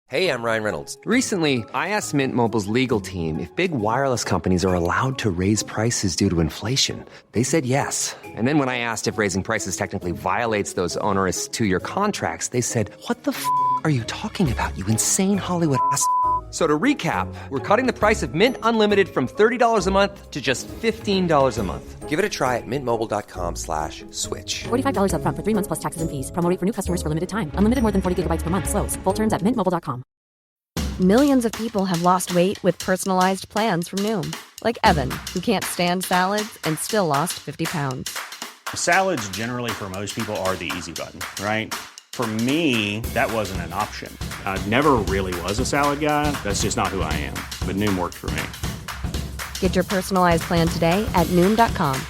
Hey, I'm Ryan Reynolds. Recently, I asked Mint Mobile's legal team if big wireless companies are allowed to raise prices due to inflation. They said yes. And then when I asked if raising prices technically violates those onerous two-year contracts, they said, "What the f*** are you talking about, you insane Hollywood ass?" So to recap, we're cutting the price of Mint Unlimited from $30 a month to just $15 a month. Give it a try at mintmobile.com/switch. $45 up front for 3 months plus taxes and fees. Promo rate for new customers for limited time. Unlimited more than 40 gigabytes per month. Slows full terms at mintmobile.com. Millions of people have lost weight with personalized plans from Noom. Like Evan, who can't stand salads and still lost 50 pounds. Salads generally for most people are the easy button, right? For me, that wasn't an option. I never really was a salad guy. That's just not who I am. But Noom worked for me. Get your personalized plan today at Noom.com.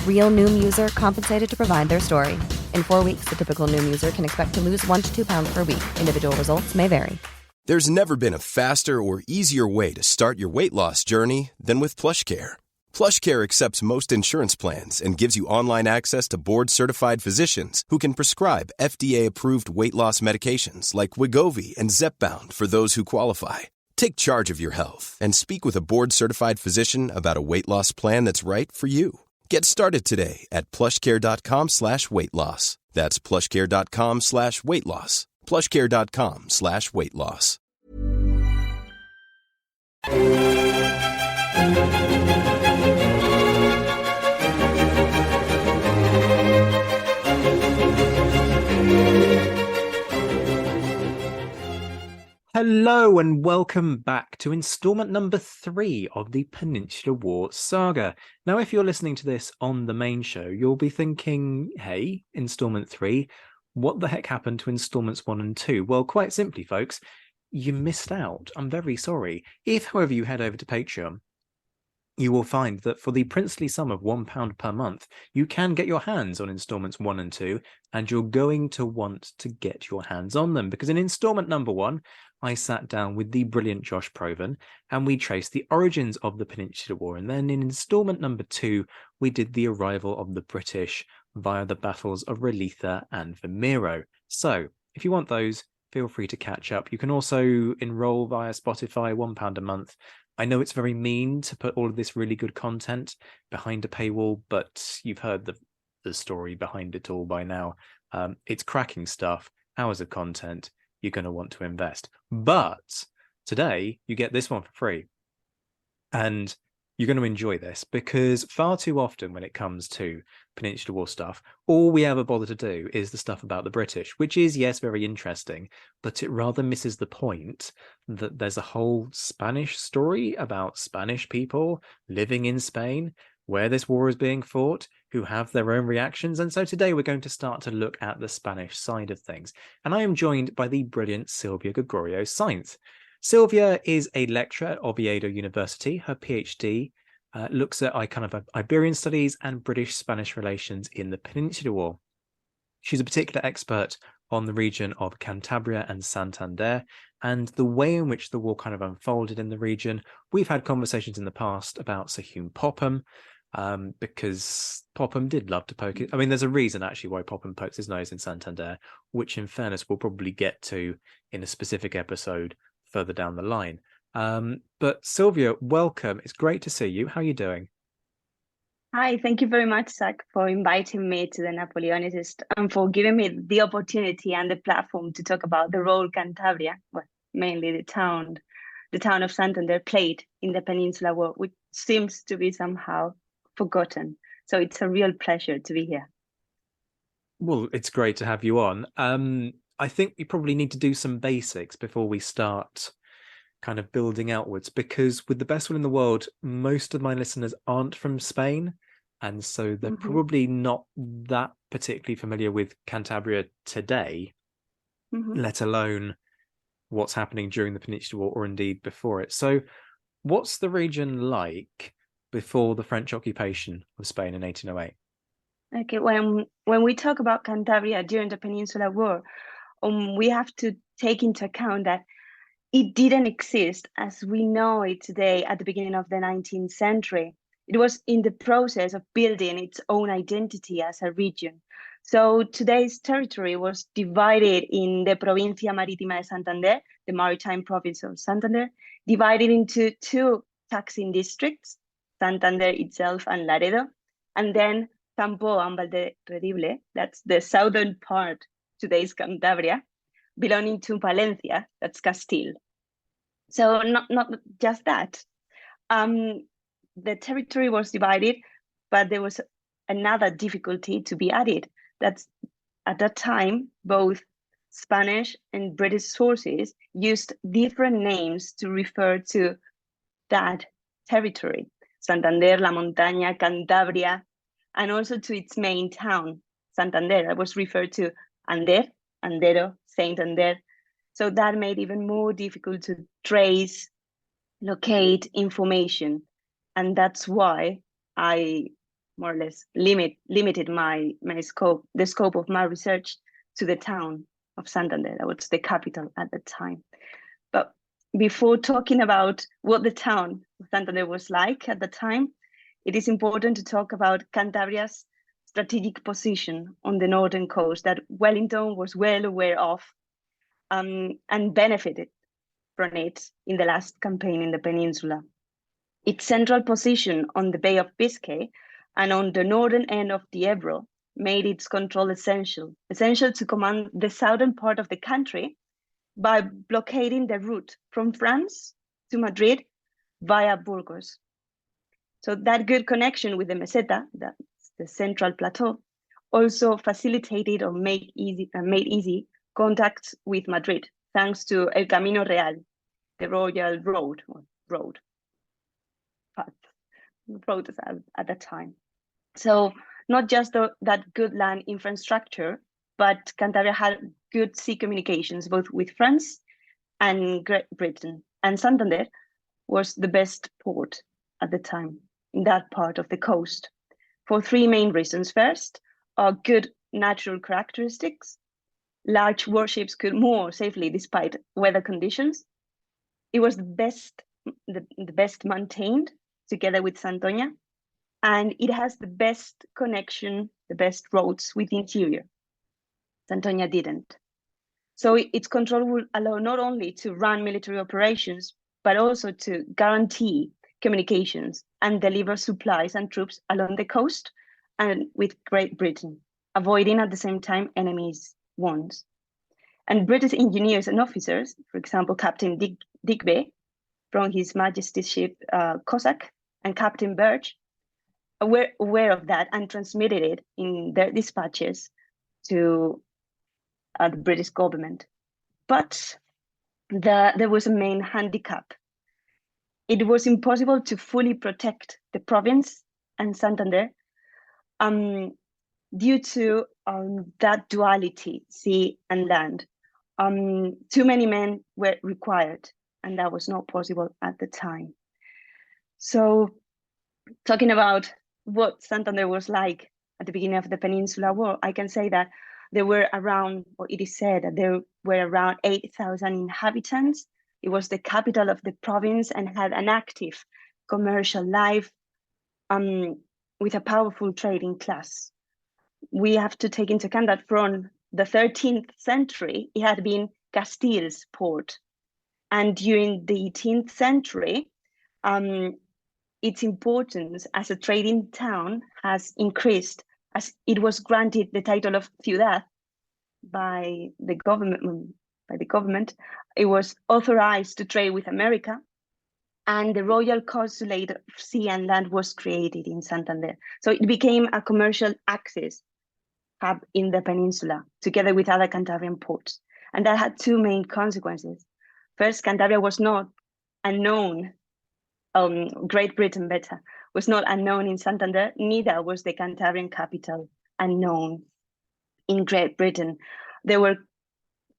Real Noom user compensated to provide their story. In 4 weeks, the typical Noom user can expect to lose 1 to 2 pounds per week. Individual results may vary. There's never been a faster or easier way to start your weight loss journey than with PlushCare. PlushCare accepts most insurance plans and gives you online access to board-certified physicians who can prescribe FDA-approved weight loss medications like Wegovy and Zepbound for those who qualify. Take charge of your health and speak with a board-certified physician about a weight loss plan that's right for you. Get started today at plushcare.com/weight-loss. That's plushcare.com/weight-loss. plushcare.com/weight-loss. Hello and welcome back to installment number 3 of the Peninsular War saga. Now, if you're listening to this on the main show, you'll be thinking, hey, installment 3, what the heck happened to installments 1 and 2? Well, quite simply, folks, you missed out. I'm very sorry. If, however, you head over to Patreon, you will find that for the princely sum of £1 per month, you can get your hands on installments 1 and 2, and you're going to want to get your hands on them, because in installment number 1, I sat down with the brilliant Josh Provan, and we traced the origins of the Peninsular War, and then in installment number 2, we did the arrival of the British via the battles of Ralitha and Vimero. So, if you want those, feel free to catch up. You can also enroll via Spotify, £1 a month. I know it's very mean to put all of this really good content behind a paywall, but you've heard the story behind it all by now. It's cracking stuff, hours of content. You're going to want to invest. But today, you get this one for free. And you're going to enjoy this, because far too often when it comes to Peninsular War stuff, all we ever bother to do is the stuff about the British, which is, yes, very interesting, but it rather misses the point that there's a whole Spanish story about Spanish people living in Spain, where this war is being fought, who have their own reactions. And so today we're going to start to look at the Spanish side of things. And I am joined by the brilliant Silvia Gregorio-Sainz. Silvia is a lecturer at Oviedo University. Her PhD looks at Iberian studies and British-Spanish relations in the Peninsular War. She's a particular expert on the region of Cantabria and Santander and the way in which the war kind of unfolded in the region. We've had conversations in the past about Sir Hugh Popham, because Popham did love to poke it. I mean, there's a reason actually why Popham pokes his nose in Santander, which in fairness we'll probably get to in a specific episode further down the line. But Silvia, welcome. It's great to see you. How are you doing? Hi, thank you very much, Zach, for inviting me to the Napoleonicist and for giving me the opportunity and the platform to talk about the role Cantabria, well, mainly the town of Santander, played in the Peninsular War, which seems to be somehow forgotten. So it's a real pleasure to be here. Well, it's great to have you on. I think we probably need to do some basics before we start kind of building outwards, because with the best will in the world, most of my listeners aren't from Spain, and so they're probably not that particularly familiar with Cantabria today, let alone what's happening during the Peninsular War or indeed before it. So what's the region like before the French occupation of Spain in 1808? Okay, when we talk about Cantabria during the Peninsular War, we have to take into account that it didn't exist as we know it today at the beginning of the 19th century. It was in the process of building its own identity as a region. So today's territory was divided in the Provincia Marítima de Santander, the maritime province of Santander, divided into 2 taxing districts, Santander itself and Laredo, and then Campo and Valderredible, that's the southern part, today's Cantabria, belonging to Valencia, that's Castile. So not just that. The territory was divided, but there was another difficulty to be added. That's at that time, both Spanish and British sources used different names to refer to that territory. Santander, La Montaña, Cantabria, and also to its main town, Santander. That was referred to Ander, Andero, Santander. So that made it even more difficult to trace, locate information. And that's why I more or less limited the scope of my research to the town of Santander. That was the capital at the time. But before talking about what the town of Santander was like at the time, it is important to talk about Cantabria's strategic position on the northern coast that Wellington was well aware of, and benefited from it in the last campaign in the peninsula. Its central position on the Bay of Biscay and on the northern end of the Ebro made its control essential to command the southern part of the country by blockading the route from France to Madrid via Burgos. So that good connection with the Meseta, that's the central plateau, also facilitated or made easy contacts with Madrid, thanks to El Camino Real, the royal road at the time. So not just that good land infrastructure, but Cantabria had good sea communications, both with France and Great Britain. And Santander was the best port at the time in that part of the coast for 3 main reasons. First, good natural characteristics. Large warships could moor safely despite weather conditions. It was the best maintained, together with Santoña, and it has the best connection, the best roads with the interior. Santoña didn't. So its control will allow not only to run military operations, but also to guarantee communications and deliver supplies and troops along the coast and with Great Britain, avoiding at the same time enemies' wounds. And British engineers and officers, for example, Captain Digby from His Majesty's ship Cossack and Captain Birch, were aware of that and transmitted it in their dispatches to the British government. But there was a main handicap. It was impossible to fully protect the province and Santander due to that duality, sea and land. Too many men were required, and that was not possible at the time. So talking about what Santander was like at the beginning of the Peninsular War, I can say that there were around, or it is said that there were around 8,000 inhabitants. It was the capital of the province and had an active commercial life with a powerful trading class. We have to take into account that from the 13th century, it had been Castile's port. And during the 18th century, its importance as a trading town has increased as it was granted the title of ciudad by the government. It was authorized to trade with America, and the Royal Consulate of Sea and Land was created in Santander. So it became a commercial access hub in the peninsula, together with other Cantabrian ports. And that had 2 main consequences. First, Cantabria was not unknown. Great Britain was not unknown in Santander, neither was the Cantabrian capital unknown in Great Britain. There were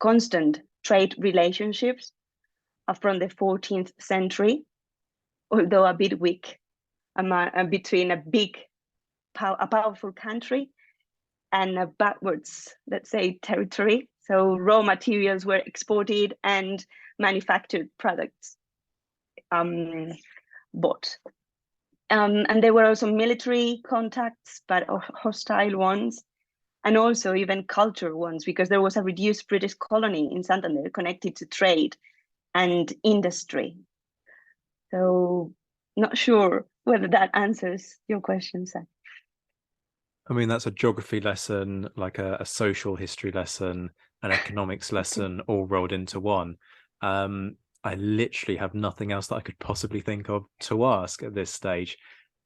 constant trade relationships from the 14th century, although a bit weak, between a powerful country and a backwards, let's say, territory. So raw materials were exported and manufactured products bought. And there were also military contacts, but hostile ones. and also even cultural ones, because there was a reduced British colony in Santander connected to trade and industry. So not sure whether that answers your question, Zach. I mean, that's a geography lesson, like a social history lesson, an economics lesson, all rolled into one. I literally have nothing else that I could possibly think of to ask at this stage.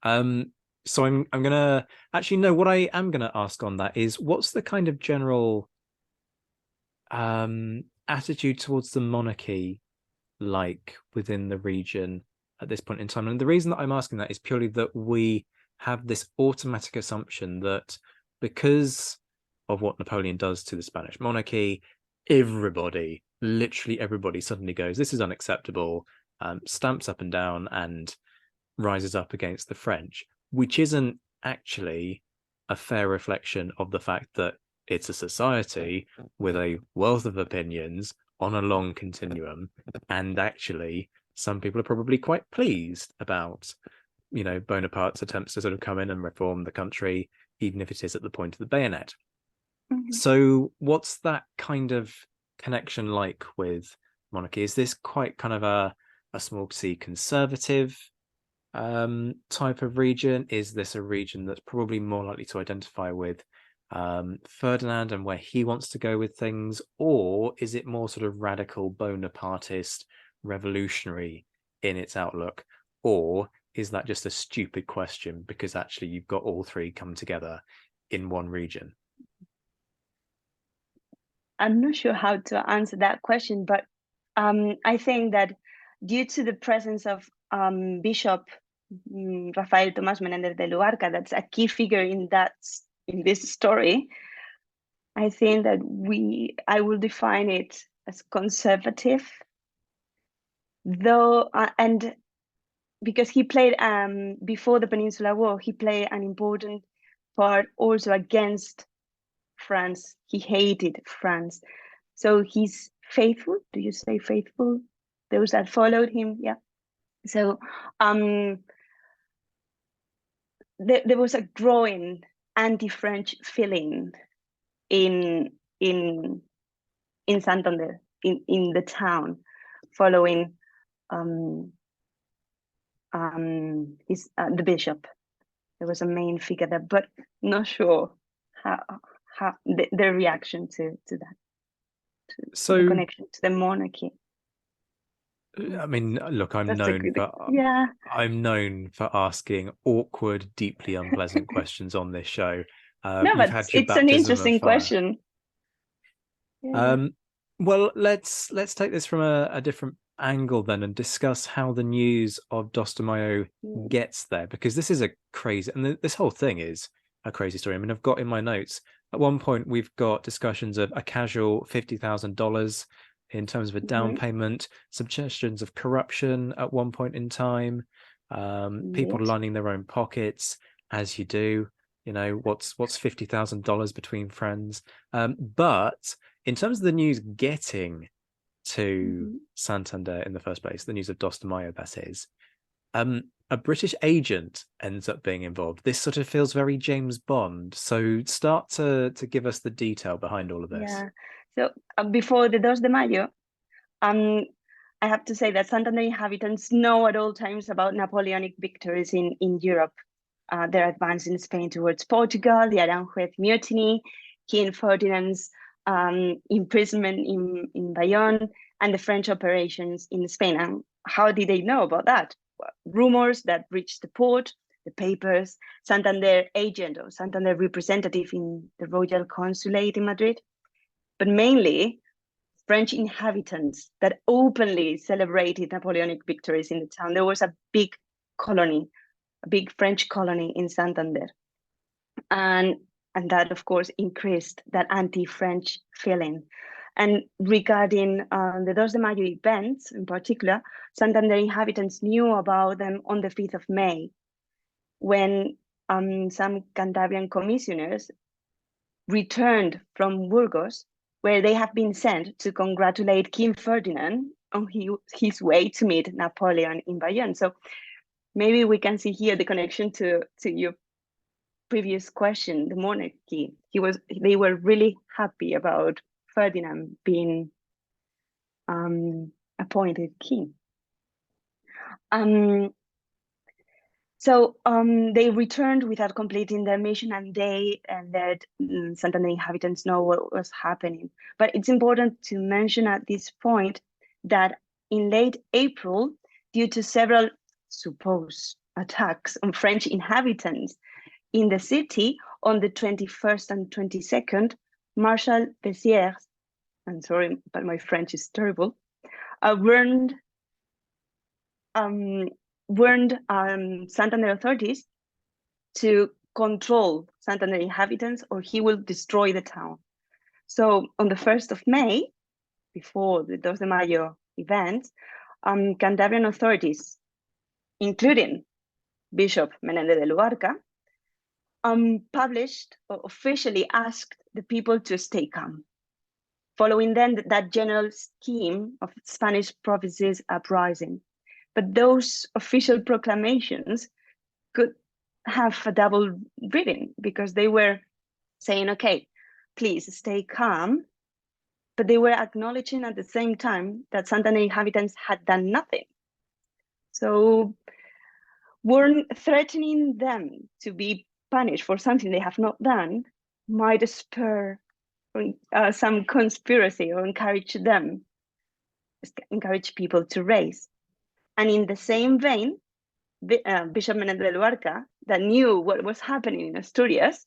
So I'm gonna actually no. What I am gonna ask on that is, what's the kind of general attitude towards the monarchy like within the region at this point in time? And the reason that I'm asking that is purely that we have this automatic assumption that because of what Napoleon does to the Spanish monarchy, everybody, literally everybody, suddenly goes, this is unacceptable, stamps up and down and rises up against the French, which isn't actually a fair reflection of the fact that it's a society with a wealth of opinions on a long continuum, and actually some people are probably quite pleased about, you know, Bonaparte's attempts to sort of come in and reform the country, even if it is at the point of the bayonet. Mm-hmm. So what's that kind of connection like with monarchy? Is this quite kind of a small c conservative type of region? Is this a region that's probably more likely to identify with Ferdinand and where he wants to go with things? Or is it more sort of radical Bonapartist, revolutionary in its outlook? Or is that just a stupid question because actually you've got all three come together in one region? I'm not sure how to answer that question, but I think that due to the presence of Bishop Rafael Tomás Menéndez de Luarca, that's a key figure in this story, I think that I will define it as conservative, though, and because he played before the Peninsular War, he played an important part also against France. He hated France, so he's faithful. Do you say faithful? Those that followed him, yeah. So there was a growing anti-French feeling in Santander, in the town, following the bishop. There was a main figure there, but not sure how the reaction to that, to the connection to the monarchy. I mean, look, I'm known for asking awkward, deeply unpleasant questions on this show. No, but it's an interesting question. Yeah. Well, let's take this from a different angle then and discuss how the news of Dostomayo gets there, because this is a crazy, and this whole thing is a crazy story. I mean, I've got in my notes, at one point we've got discussions of a casual $50,000 in terms of a down payment, suggestions of corruption at one point in time, people lining their own pockets, as you do. You know, what's $50,000 between friends? But in terms of the news getting to Santander in the first place, the news of Dostomayo, that is, a British agent ends up being involved. This sort of feels very James Bond. So start to give us the detail behind all of this. Yeah. So before the 2 de Mayo, I have to say that Santander inhabitants know at all times about Napoleonic victories in Europe. Their advance in Spain towards Portugal, the Aranjuez mutiny, King Ferdinand's imprisonment in Bayonne, and the French operations in Spain. And how did they know about that? Well, rumors that reached the port, the papers, Santander agent or Santander representative in the Royal Consulate in Madrid, but mainly French inhabitants that openly celebrated Napoleonic victories in the town. There was a big colony, a big French colony in Santander. And that, of course, increased that anti-French feeling. And regarding the 2 de Mayo events in particular, Santander inhabitants knew about them on the 5th of May, when some Cantabrian commissioners returned from Burgos, where they have been sent to congratulate King Ferdinand on his way to meet Napoleon in Bayonne. So maybe we can see here the connection to your previous question, the monarchy, they were really happy about Ferdinand being appointed king. So they returned without completing their mission, and they let Santander inhabitants know what was happening. But it's important to mention at this point that in late April, due to several supposed attacks on French inhabitants in the city on the 21st and 22nd, Marshal Bessières, I'm sorry, but my French is terrible, warned Santander authorities to control Santander inhabitants or he will destroy the town. So on the 1st of May, before the 2 de Mayo event, Cantabrian authorities, including Bishop Menendez de Luarca, published or officially asked the people to stay calm, following then that general scheme of Spanish provinces uprising. But those official proclamations could have a double reading because they were saying, okay, please stay calm, but they were acknowledging at the same time that Santander inhabitants had done nothing. So weren't threatening them to be punished for something they have not done might spur some conspiracy or encourage people to raise. And in the same vein, Bishop Menendez de Luarca, that knew what was happening in Asturias,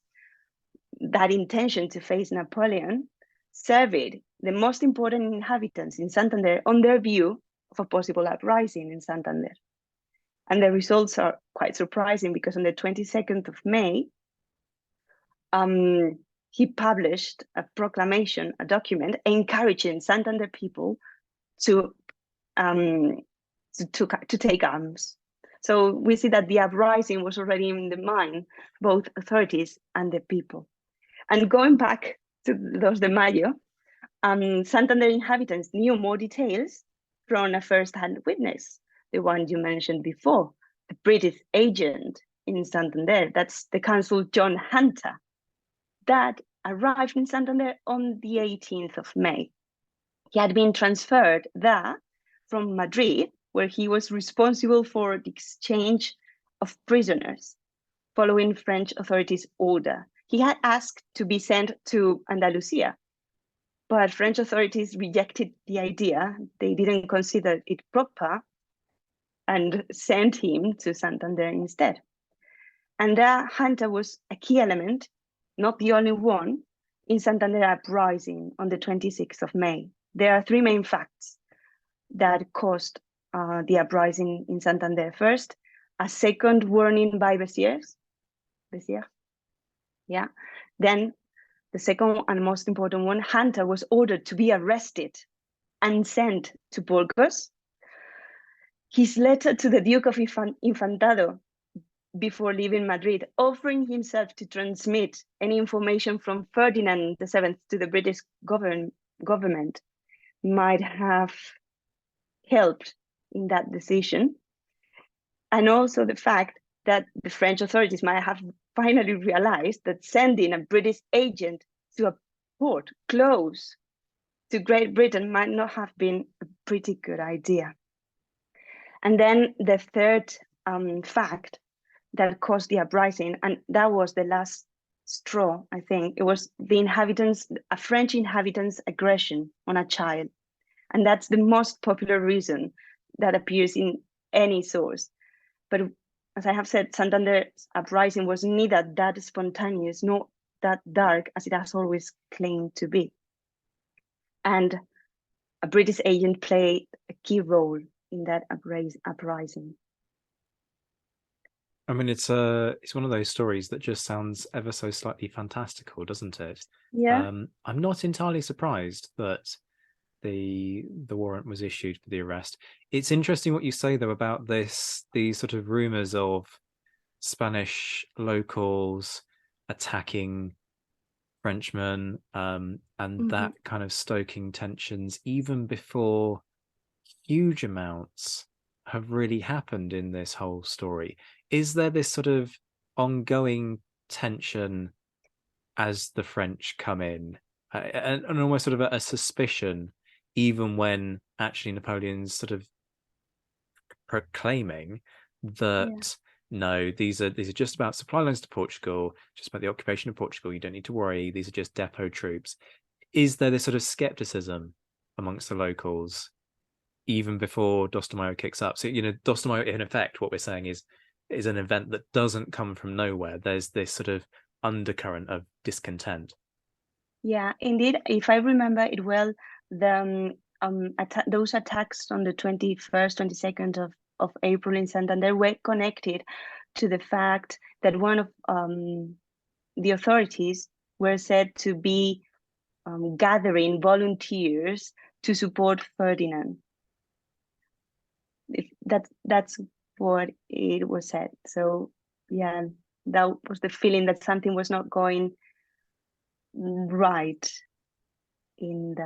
that intention to face Napoleon, surveyed the most important inhabitants in Santander on their view of a possible uprising in Santander. And the results are quite surprising because on the 22nd of May, he published a proclamation, a document encouraging Santander people to take arms. So we see that the uprising was already in the mind, both authorities and the people. And going back to 2 de Mayo, Santander inhabitants knew more details from a first-hand witness, the one you mentioned before, the British agent in Santander, that's the consul John Hunter, that arrived in Santander on the 18th of May. He had been transferred there from Madrid, where he was responsible for the exchange of prisoners, following French authorities' order. He had asked to be sent to Andalusia, but French authorities rejected the idea. They didn't consider it proper and sent him to Santander instead. And that Hunter was a key element, not the only one, in Santander uprising on the 26th of May. There are 3 main facts that caused the uprising in Santander. First, a second warning by Bessières. Yeah. Then the second and most important one, Hunter was ordered to be arrested and sent to Burgos. His letter to the Duke of Infantado before leaving Madrid, offering himself to transmit any information from Ferdinand VII to the British government, might have helped in that decision. And also the fact that the French authorities might have finally realized that sending a British agent to a port close to Great Britain might not have been a pretty good idea. And then the third fact that caused the uprising, and that was the last straw, I think, it was a French inhabitant's aggression on a child. And that's the most popular reason that appears in any source. But as I have said, Santander's uprising was neither that spontaneous nor that dark as it has always claimed to be. And a British agent played a key role in that uprising. I mean, it's one of those stories that just sounds ever so slightly fantastical, doesn't it? Yeah. I'm not entirely surprised that the warrant was issued for the arrest. It's interesting what you say though about these sort of rumors of Spanish locals attacking Frenchmen, and that kind of stoking tensions even before huge amounts have really happened in this whole story. Is there this sort of ongoing tension as the French come in, and almost sort of a suspicion, even when actually Napoleon's sort of proclaiming that no, these are just about supply lines to Portugal, just about the occupation of Portugal. You don't need to worry. These are just depot troops. Is there this sort of skepticism amongst the locals even before Dostomayo kicks up? So, Dostomayo, in effect, what we're saying is an event that doesn't come from nowhere. There's this sort of undercurrent of discontent. Yeah, indeed. If I remember it well, the those attacks on the 21st, 22nd of April in Santander were connected to the fact that one of the authorities were said to be gathering volunteers to support Ferdinand. That's what it was said. So yeah, that was the feeling that something was not going right and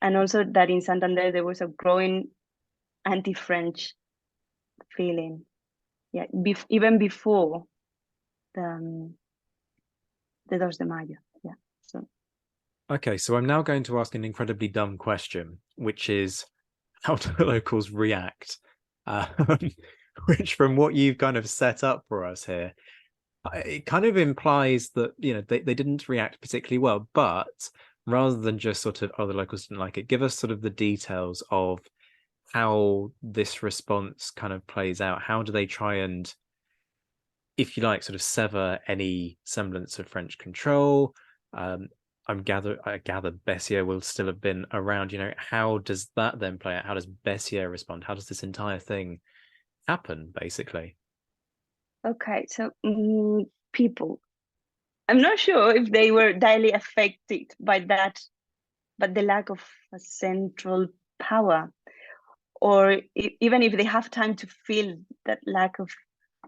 also that in Santander there was a growing anti-French feeling. Yeah, even before the 2 de Mayo. Yeah. So. Okay, so I'm now going to ask an incredibly dumb question, which is, how do the locals react? Which, from what you've kind of set up for us here, it kind of implies that they didn't react particularly well. But rather than just sort of, the locals didn't like it, give us sort of the details of how this response kind of plays out. How do they try and, if you like, sort of sever any semblance of French control? I gather Bessières will still have been around. How does that then play out? How does Bessières respond? How does this entire thing happen, basically? Okay, so people, I'm not sure if they were directly affected by that, but the lack of a central power, or even if they have time to feel that lack of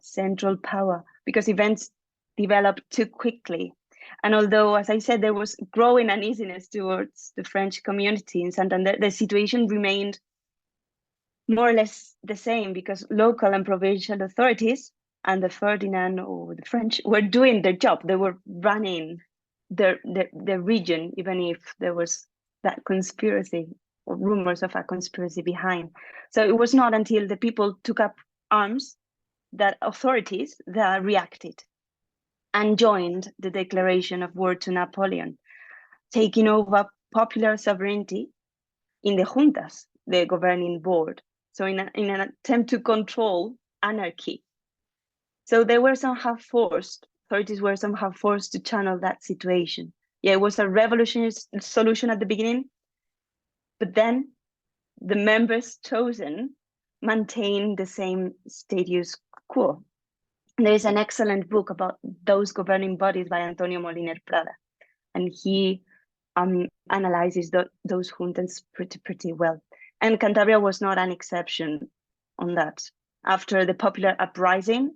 central power, because events developed too quickly. And although, as I said, there was growing uneasiness towards the French community in Santander, the situation remained more or less the same, because local and provincial authorities and the Ferdinand or the French were doing their job. They were running the region, even if there was that conspiracy or rumors of a conspiracy behind. So it was not until the people took up arms that authorities that reacted and joined the declaration of war to Napoleon, taking over popular sovereignty in the juntas, the governing board. So in an attempt to control anarchy. So authorities were somehow forced to channel that situation. Yeah, it was a revolutionary solution at the beginning, but then the members chosen maintained the same status quo. There is an excellent book about those governing bodies by Antonio Moliner Prada, and he analyzes those juntas pretty well. And Cantabria was not an exception on that. After the popular uprising,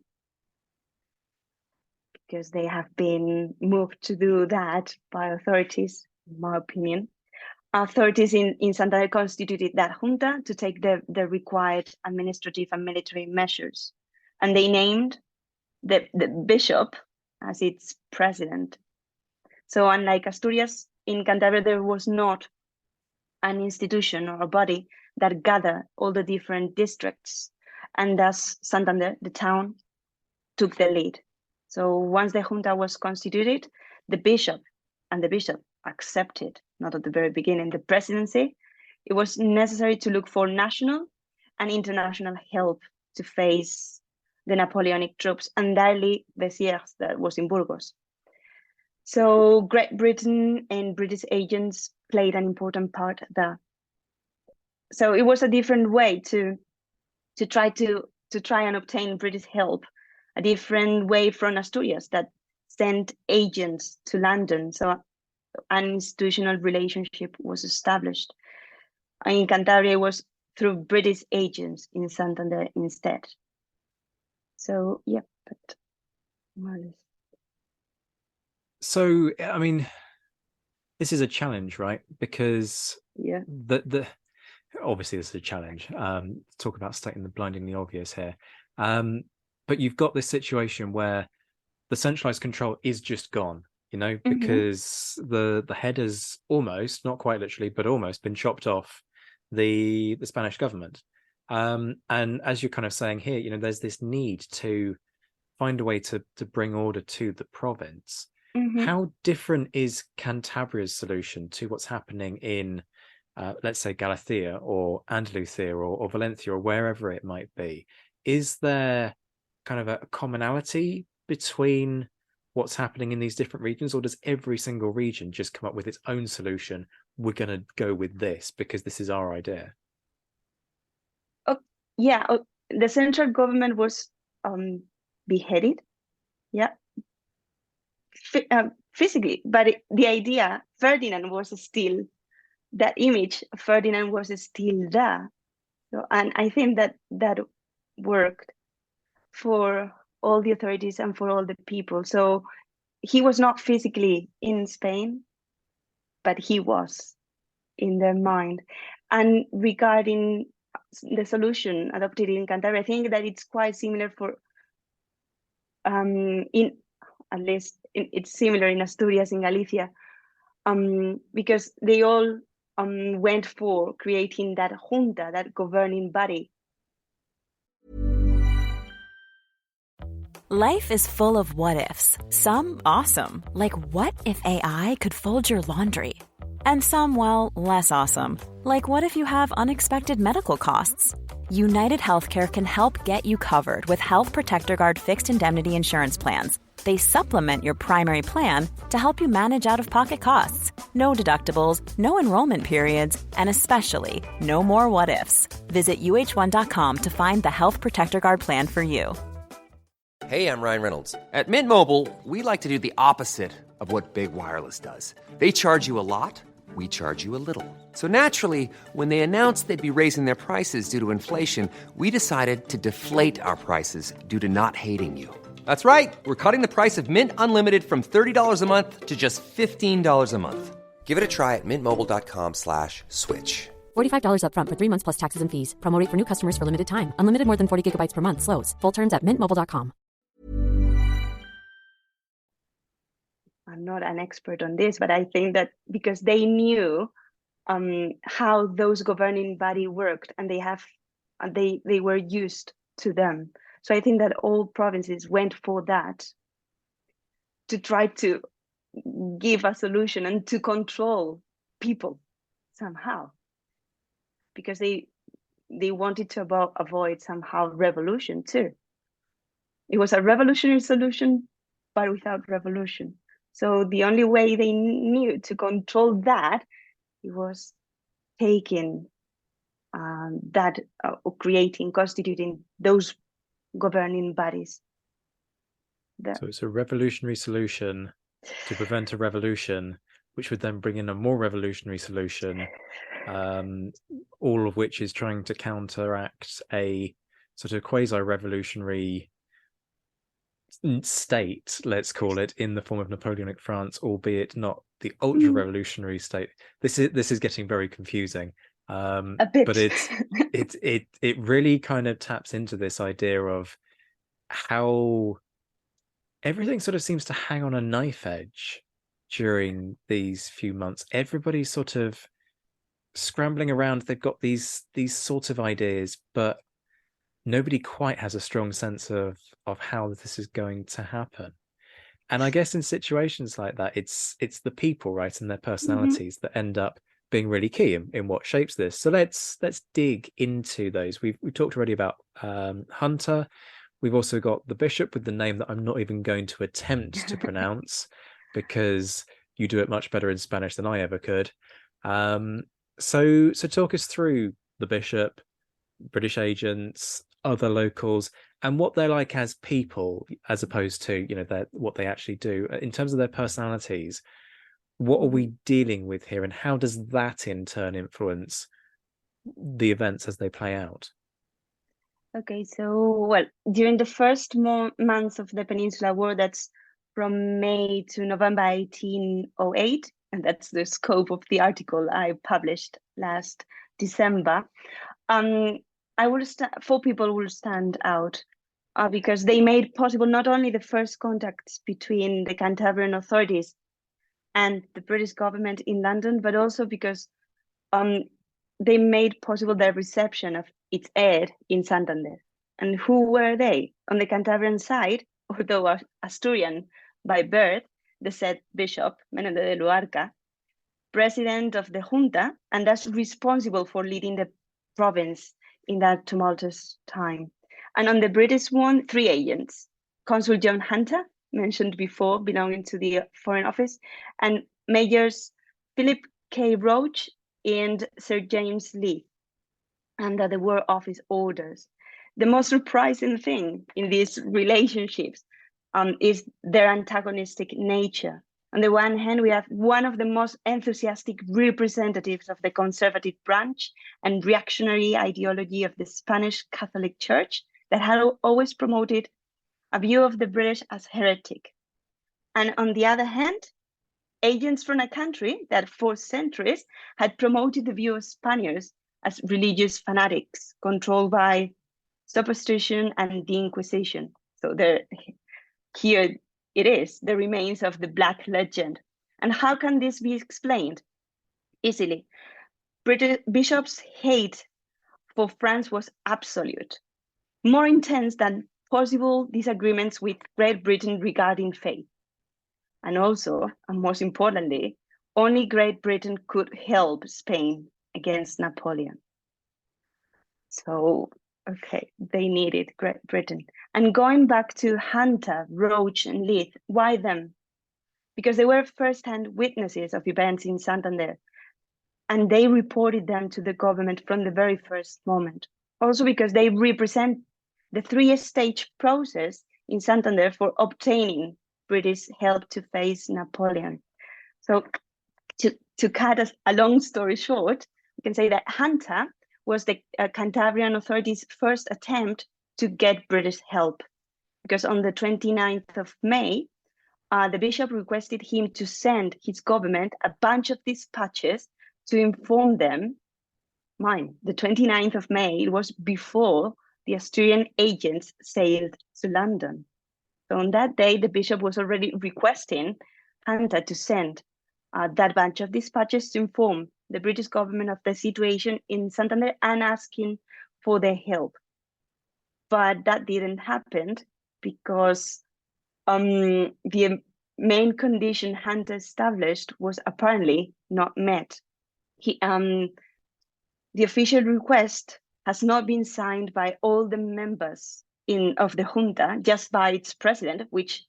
because they have been moved to do that by authorities, in my opinion, authorities in Santander constituted that junta to take the required administrative and military measures. And they named the bishop as its president. So unlike Asturias, in Cantabria, there was not an institution or a body that gathered all the different districts. And thus Santander, the town, took the lead. So once the junta was constituted, the bishop accepted, not at the very beginning, the presidency. It was necessary to look for national and international help to face the Napoleonic troops, and directly Bessières, that was in Burgos. So Great Britain and British agents played an important part there. So it was a different way to try and obtain British help, a different way from Asturias that sent agents to London. So an institutional relationship was established. And in Cantabria, it was through British agents in Santander instead. So yeah, but more or less. So I mean, this is a challenge, right? Because the obviously this is a challenge. Talk about stating the blindingly obvious here. But you've got this situation where the centralized control is just gone, Mm-hmm. because the head has almost, not quite literally, but almost been chopped off the Spanish government. And as you're kind of saying here, there's this need to find a way to bring order to the province. Mm-hmm. How different is Cantabria's solution to what's happening in, let's say, Galicia or Andalusia or Valencia or wherever it might be? Is there kind of a commonality between what's happening in these different regions, or does every single region just come up with its own solution? We're going to go with this because this is our idea. Yeah, the central government was beheaded, yeah, physically, but the idea, Ferdinand was still, that image of Ferdinand was still there. So, and I think that worked for all the authorities and for all the people. So he was not physically in Spain, but he was in their mind. And regarding the solution adopted in Cantabria, I think that it's quite similar for it's similar in Asturias, in Galicia, because they all went for creating that junta, that governing body. Life is full of what-ifs, some awesome, like what if AI could fold your laundry? And some, well, less awesome, like what if you have unexpected medical costs? United Healthcare can help get you covered with Health Protector Guard fixed indemnity insurance plans. They supplement your primary plan to help you manage out-of-pocket costs. No deductibles, no enrollment periods, and especially no more what-ifs. Visit uh1.com to find the Health Protector Guard plan for you. Hey, I'm Ryan Reynolds. At Mint Mobile, we like to do the opposite of what Big Wireless does. They charge you a lot, we charge you a little. So naturally, when they announced they'd be raising their prices due to inflation, we decided to deflate our prices due to not hating you. That's right. We're cutting the price of Mint Unlimited from $30 a month to just $15 a month. Give it a try at mintmobile.com/switch. $45 upfront for 3 months plus taxes and fees. Promo rate for new customers for limited time. Unlimited more than 40 gigabytes per month slows. Full terms at mintmobile.com. I'm not an expert on this, but I think that because they knew how those governing body worked, and they were used to them. So I think that all provinces went for that to try to give a solution and to control people somehow, because they wanted to avoid somehow revolution too. It was a revolutionary solution, but without revolution. So the only way they knew to control that, it was taking constituting those governing bodies. So it's a revolutionary solution to prevent a revolution, which would then bring in a more revolutionary solution, all of which is trying to counteract a sort of quasi-revolutionary state, let's call it, in the form of Napoleonic France, albeit not the ultra-revolutionary state. This is getting very confusing. A bit. But it really kind of taps into this idea of how everything sort of seems to hang on a knife edge during these few months. Everybody's sort of scrambling around. They've got these sort of ideas, but nobody quite has a strong sense of how this is going to happen. And I guess in situations like that, it's the people, right, and their personalities that end up being really key in what shapes this. So let's dig into those. We've talked already about Hunter. We've also got the bishop with the name that I'm not even going to attempt to pronounce because you do it much better in Spanish than I ever could. So talk us through the bishop, British agents, other locals, and what they're like as people, as opposed to what they actually do in terms of their personalities. What are we dealing with here, and how does that in turn influence the events as they play out? Okay, so during the first months of the Peninsular War, that's from May to November 1808, and that's the scope of the article I published last December. Four people will stand out. because they made possible not only the first contacts between the Cantabrian authorities and the British government in London, but also because they made possible the reception of its aid in Santander. And who were they? On the Cantabrian side, although Asturian by birth, the said Bishop Menéndez de Luarca, president of the junta, and thus responsible for leading the province in that tumultuous time. And on the British one, 3 agents: Consul John Hunter, mentioned before, belonging to the Foreign Office, and Majors Philip K. Roach and Sir James Lee, under the War Office orders. The most surprising thing in these relationships is their antagonistic nature. On the one hand, we have one of the most enthusiastic representatives of the conservative branch and reactionary ideology of the Spanish Catholic Church that had always promoted a view of the British as heretic. And on the other hand, agents from a country that for centuries had promoted the view of Spaniards as religious fanatics controlled by superstition and the Inquisition. So here it is, the remains of the Black Legend. And how can this be explained? Easily. British bishops' hate for France was absolute, more intense than possible disagreements with Great Britain regarding faith. And also, and most importantly, only Great Britain could help Spain against Napoleon. So, okay, they needed Great Britain. And going back to Hunter, Roach, and Leith, why them? Because they were first-hand witnesses of events in Santander, and they reported them to the government from the very first moment. Also because they represent the 3-stage process in Santander for obtaining British help to face Napoleon. So to cut a long story short, we can say that Hunter was the Cantabrian authorities' first attempt to get British help, because on the 29th of May, the bishop requested him to send his government a bunch of dispatches to inform them. The 29th of May, it was before the Asturian agents sailed to London. So on that day, the bishop was already requesting Hunter to send that bunch of dispatches to inform the British government of the situation in Santander and asking for their help. But that didn't happen because the main condition Hunter established was apparently not met. The official request has not been signed by all the members of the junta, just by its president, which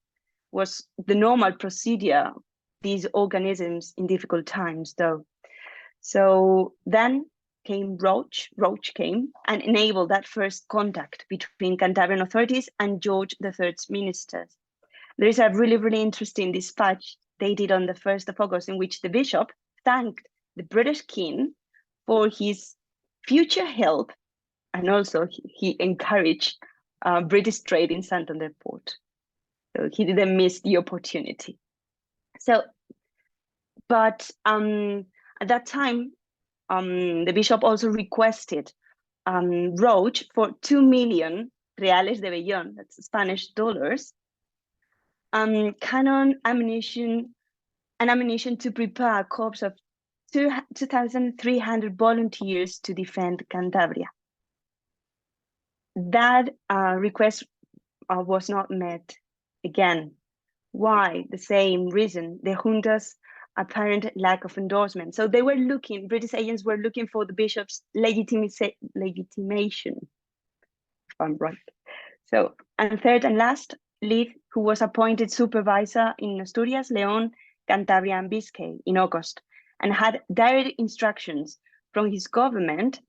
was the normal procedure of these organisms in difficult times, though. So then came Roach came and enabled that first contact between Cantabrian authorities and George III's ministers. There is a really, really interesting dispatch dated on the 1st of August in which the bishop thanked the British king for his future help, and also he encouraged British trade in Santander port. So he didn't miss the opportunity. So, but at that time, the bishop also requested Roach for 2 million reales de Bellón, that's Spanish dollars, cannon, ammunition, and ammunition to prepare a corps of 2,300 volunteers to defend Cantabria. That request was not met. Again, why? The same reason, the junta's apparent lack of endorsement. So they were looking, British agents were looking for the bishop's legitimation, if I'm right. So, and third and last, Leith, who was appointed supervisor in Asturias, León, Cantabria, and Biscay in August, and had direct instructions from his government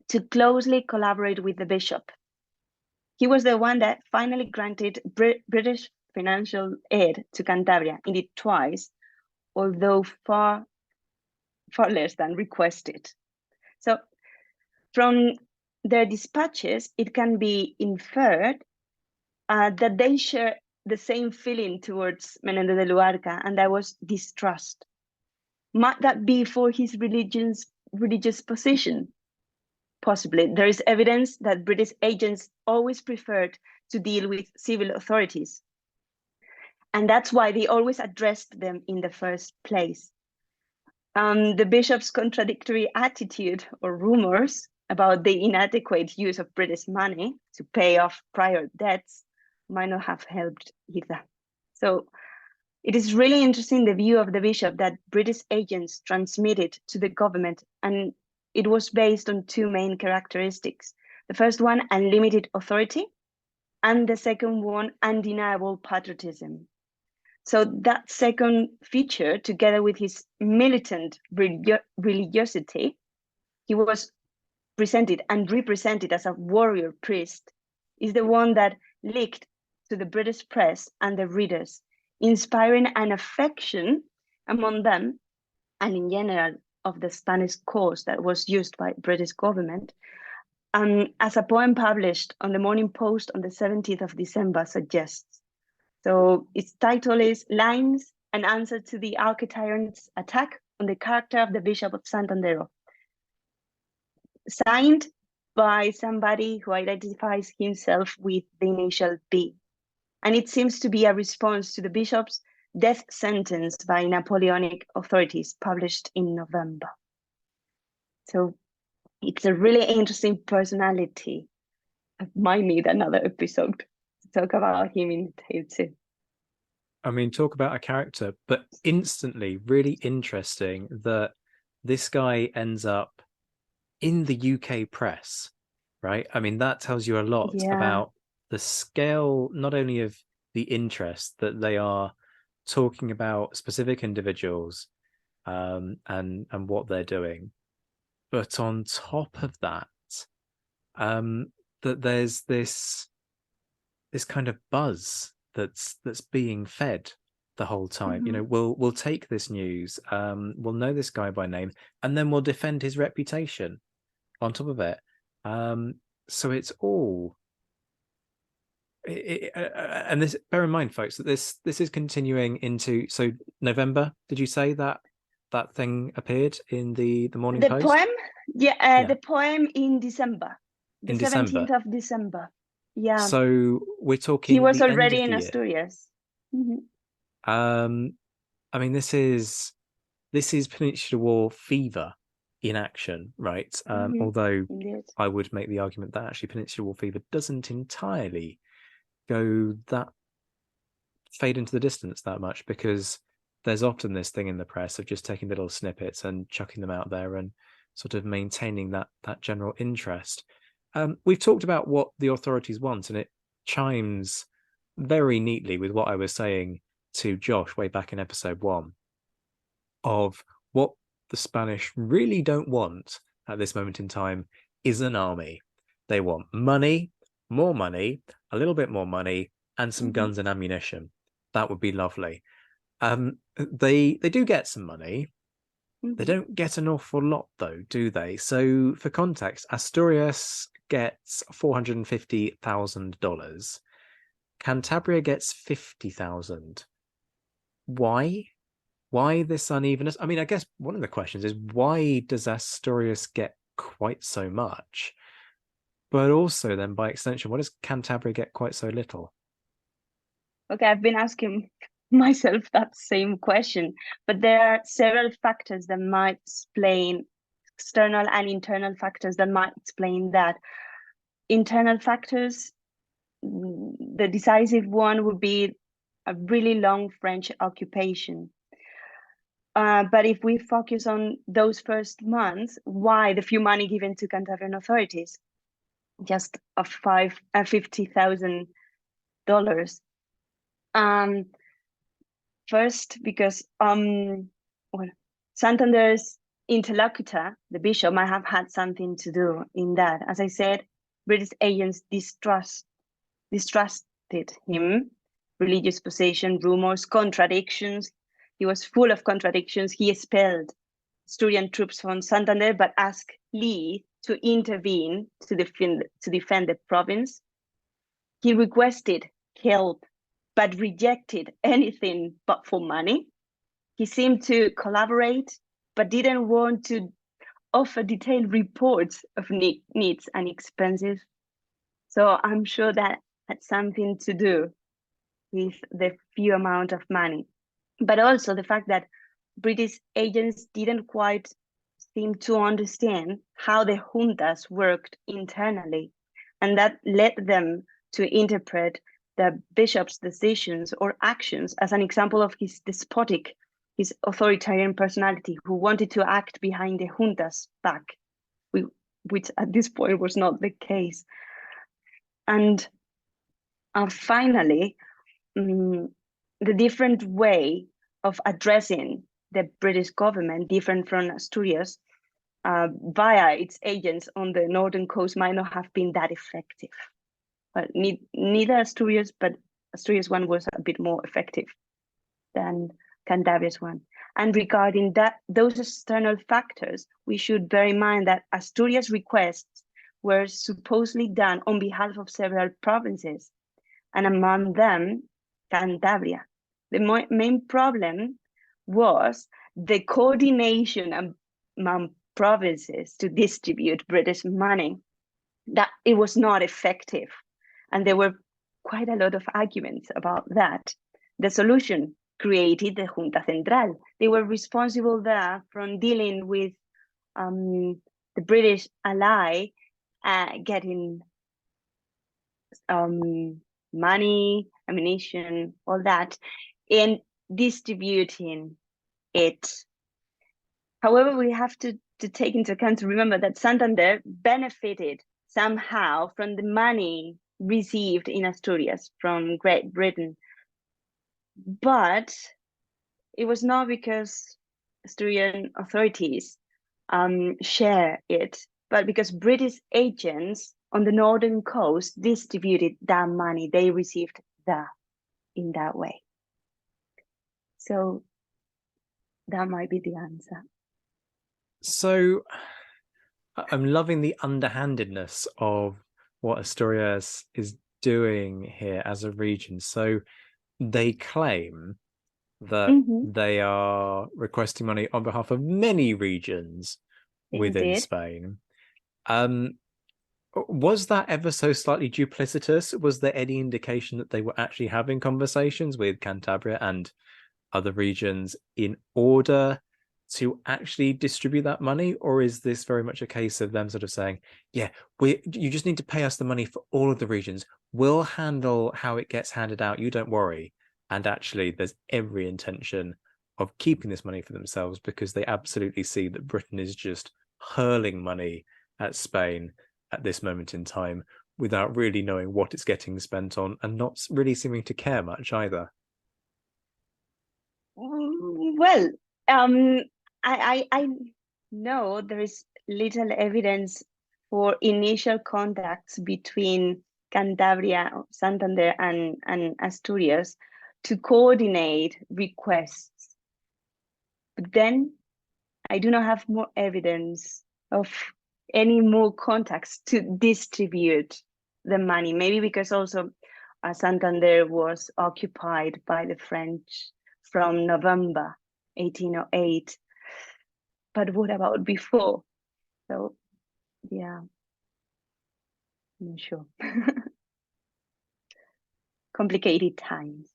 to closely collaborate with the bishop. He was the one that finally granted British financial aid to Cantabria, indeed twice, although far less than requested. So from their dispatches, it can be inferred that they share the same feeling towards Menéndez de Luarca, and that was distrust. Might that be for his religious position? Possibly. There is evidence that British agents always preferred to deal with civil authorities. And that's why they always addressed them in the first place. The bishop's contradictory attitude or rumors about the inadequate use of British money to pay off prior debts might not have helped either. So it is really interesting, the view of the bishop that British agents transmitted to the government, and it was based on two main characteristics. The first one, unlimited authority, and the second one, undeniable patriotism. So that second feature, together with his militant religiosity, he was presented and represented as a warrior priest, is the one that leaked to the British press and the readers, inspiring an affection among them and in general of the Spanish cause that was used by British government. As a poem published on the Morning Post on the 17th of December suggests. So its title is Lines, an Answer to the Archityrant's Attack on the Character of the Bishop of Santander. Signed by somebody who identifies himself with the initial B. And it seems to be a response to the bishop's death sentence by Napoleonic authorities published in November. So it's a really interesting personality. I might need another episode to talk about him in detail too. I mean, talk about a character, but instantly really interesting that this guy ends up in the UK press, right? I mean, that tells you a lot about the scale, not only of the interest that they are talking about specific individuals and what they're doing, but on top of that, that there's this kind of buzz that's being fed the whole time. Mm-hmm. You know, we'll take this news, we'll know this guy by name, and then we'll defend his reputation on top of it. So it's all and this, bear in mind, folks, that this is continuing into, so November, did you say that thing appeared in the Morning Post? The poem? Yeah. The poem in December. The 17th of December. Yeah. So we're talking. He was already in Asturias. Mm-hmm. I mean, this is Peninsular War fever in action, right? Although Indeed. I would make the argument that actually Peninsular War fever doesn't entirely go that fade into the distance that much, because there's often this thing in the press of just taking little snippets and chucking them out there and sort of maintaining that general interest. We've talked about what the authorities want, and it chimes very neatly with what I was saying to Josh way back in episode 1 of what the Spanish really don't want at this moment in time is an army. They want money, more money, a little bit more money, and some guns and ammunition. That would be lovely. They do get some money. They don't get an awful lot, though, do they? So, for context, Asturias gets $450,000. Cantabria gets $50,000. Why? Why this unevenness? I mean, I guess one of the questions is, why does Asturias get quite so much? But also, then, by extension, why does Cantabria get quite so little? Okay, I've been asking myself that same question, but there are several factors that might explain, external and internal factors that might explain that. Internal factors, the decisive one would be a really long French occupation. But if we focus on those first months, why the few money given to Cantabrian authorities? Just $50,000. First, because Santander's interlocutor, the bishop, might have had something to do in that. As I said, British agents distrusted him, religious possession, rumors, contradictions. He was full of contradictions. He expelled Asturian troops from Santander, but asked Lee to intervene to defend the province. He requested help, but rejected anything but for money. He seemed to collaborate, but didn't want to offer detailed reports of needs and expenses. So I'm sure that had something to do with the few amount of money, but also the fact that British agents didn't quite seem to understand how the juntas worked internally, and that led them to interpret the bishop's decisions or actions as an example of his authoritarian personality, who wanted to act behind the junta's back, which at this point was not the case. And finally, the different way of addressing the British government, different from Asturias, via its agents on the northern coast, might not have been that effective. But neither Asturias, but Asturias one was a bit more effective than Cantabria's one. And regarding those external factors, we should bear in mind that Asturias' requests were supposedly done on behalf of several provinces, and among them, Cantabria. The main problem was the coordination among provinces to distribute British money, that it was not effective. And there were quite a lot of arguments about that. The solution created the Junta Central. They were responsible there from dealing with the British ally getting money, ammunition, all that, and distributing it. However, we have to take into account to remember that Santander benefited somehow from the money received in Asturias from Great Britain. But it was not because Asturian authorities share it, but because British agents on the northern coast distributed that money. They received that in that way. So that might be the answer. So I'm loving the underhandedness of what Asturias is doing here as a region. So they claim that they are requesting money on behalf of many regions within Spain. Was that ever so slightly duplicitous? Was there any indication that they were actually having conversations with Cantabria and other regions in order to actually distribute that money? Or is this very much a case of them sort of saying, yeah, you just need to pay us the money for all of the regions. We'll handle how it gets handed out. You don't worry. And actually, there's every intention of keeping this money for themselves because they absolutely see that Britain is just hurling money at Spain at this moment in time without really knowing what it's getting spent on and not really seeming to care much either. Well, I know there is little evidence for initial contacts between Cantabria, Santander, and Asturias to coordinate requests. But then I do not have more evidence of any more contacts to distribute the money. Maybe because also Santander was occupied by the French from November 1808. But what about before? So, yeah, I'm not sure. Complicated times.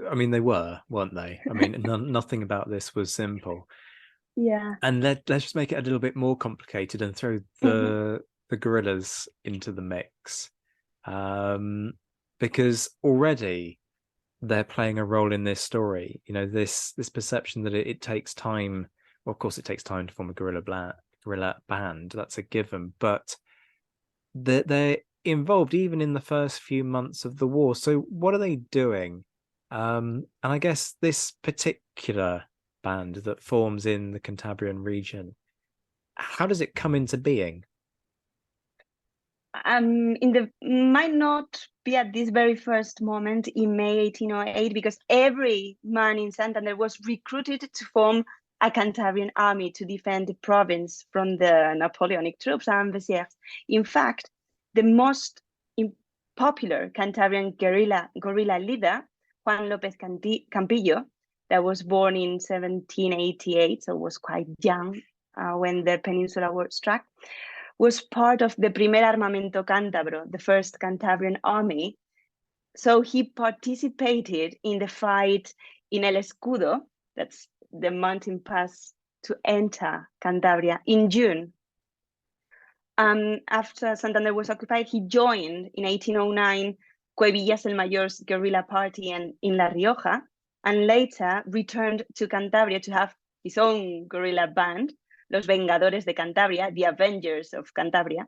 I mean, they weren't they? I mean, nothing about this was simple. Yeah. And let's just make it a little bit more complicated and throw the guerrillas into the mix, because already they're playing a role in this story. You know, this perception that it takes time. Well, of course, it takes time to form a guerrilla band. That's a given. But they're involved even in the first few months of the war. So what are they doing? And I guess this particular band that forms in the Cantabrian region, how does it come into being? Might not be at this very first moment in May 1808, because every man in Santander was recruited to form a Cantabrian army to defend the province from the Napoleonic troops and besieged. In fact, the most popular Cantabrian guerrilla leader, Juan López Campillo, that was born in 1788, so was quite young when the Peninsular War struck, was part of the Primer Armamento Cántabro, the first Cantabrian army. So he participated in the fight in El Escudo, that's the mountain pass to enter Cantabria, in June. After Santander was occupied, he joined in 1809 Cuevillas el Mayor's guerrilla party in La Rioja, and later returned to Cantabria to have his own guerrilla band, Los Vengadores de Cantabria, the Avengers of Cantabria.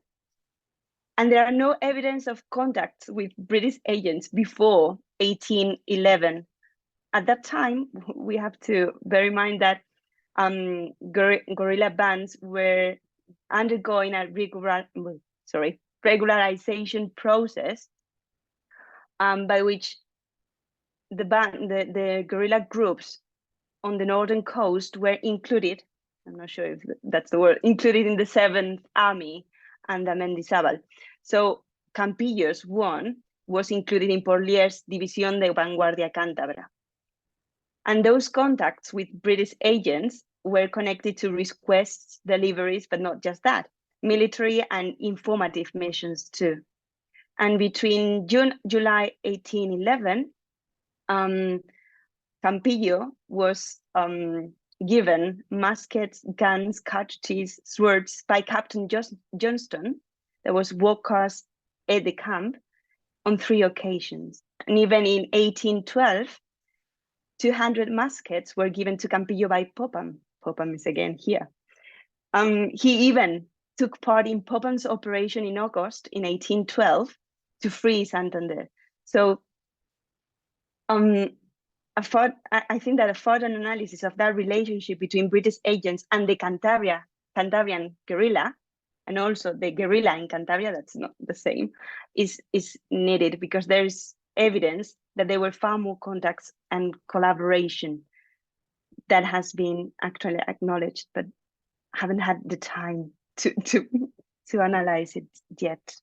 And there are no evidence of contacts with British agents before 1811. At that time, we have to bear in mind that guerrilla bands were undergoing a regularization process by which the guerrilla groups on the northern coast were included. I'm not sure if that's the word, included in the 7th Army under Mendizábal. So Campillo's one was included in Porlier's División de Vanguardia Cántabra. And those contacts with British agents were connected to requests, deliveries, but not just that, military and informative missions too. And between July 1811, Campillo was given muskets, guns, cartridges, swords by Captain Johnston, that was Walker's aide-de-camp, on 3 occasions. And even in 1812, 200 muskets were given to Campillo by Popham. Popham is again here. He even took part in Popham's operation in August in 1812 to free Santander. So I think that a further analysis of that relationship between British agents and the Cantabrian guerrilla, and also the guerrilla in Cantabria, that's not the same, is needed, because there is evidence that there were far more contacts and collaboration that has been actually acknowledged, but haven't had the time to analyze it yet.